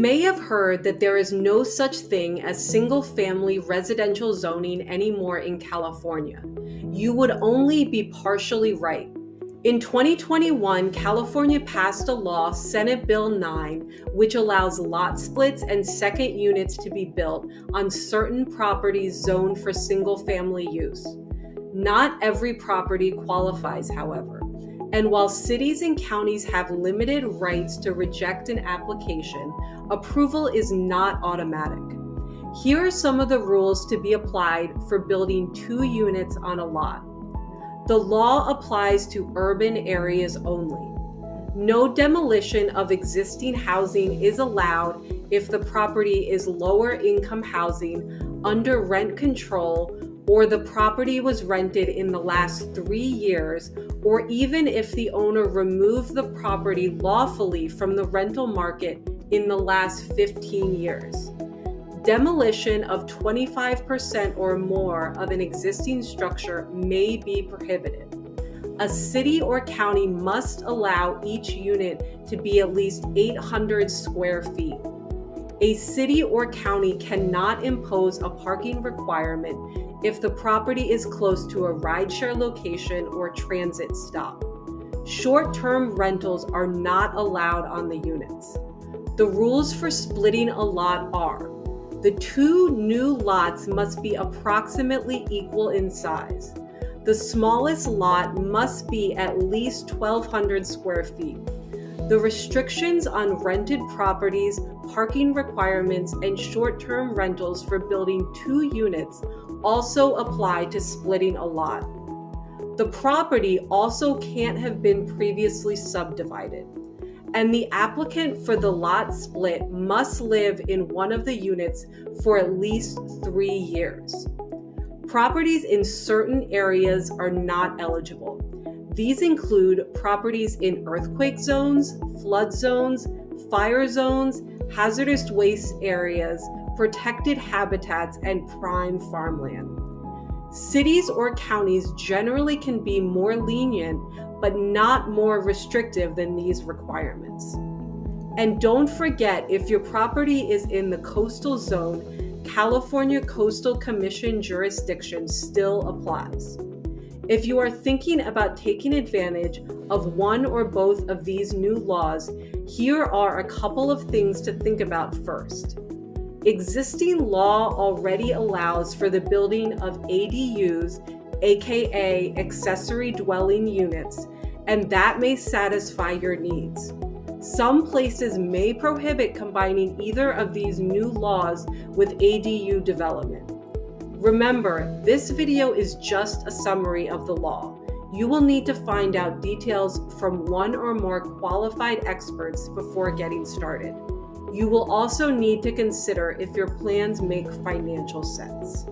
may have heard that there is no such thing as single-family residential zoning anymore in California. You would only be partially right. In 2021, California passed a law, Senate Bill 9, which allows lot splits and second units to be built on certain properties zoned for single-family use. Not every property qualifies, however. And while cities and counties have limited rights to reject an application, approval is not automatic. Here are some of the rules to be applied for building 2 units on a lot. The law applies to urban areas only. No demolition of existing housing is allowed if the property is lower income housing, under rent control, or the property was rented in the last 3 years, or even if the owner removed the property lawfully from the rental market in the last 15 years. Demolition of 25% or more of an existing structure may be prohibited. A city or county must allow each unit to be at least 800 square feet. A city or county cannot impose a parking requirement if the property is close to a rideshare location or transit stop. Short-term rentals are not allowed on the units. The rules for splitting a lot are: the 2 new lots must be approximately equal in size. The smallest lot must be at least 1,200 square feet. The restrictions on rented properties, parking requirements, and short-term rentals for building 2 units also apply to splitting a lot. The property also can't have been previously subdivided, and the applicant for the lot split must live in one of the units for at least 3 years. Properties in certain areas are not eligible. These include properties in earthquake zones, flood zones, fire zones, hazardous waste areas, protected habitats, and prime farmland. Cities or counties generally can be more lenient, but not more restrictive than these requirements. And don't forget, if your property is in the coastal zone, California Coastal Commission jurisdiction still applies. If you are thinking about taking advantage of one or both of these new laws, here are a couple of things to think about first. Existing law already allows for the building of ADUs, aka accessory dwelling units, and that may satisfy your needs. Some places may prohibit combining either of these new laws with ADU development. Remember, this video is just a summary of the law. You will need to find out details from one or more qualified experts before getting started. You will also need to consider if your plans make financial sense.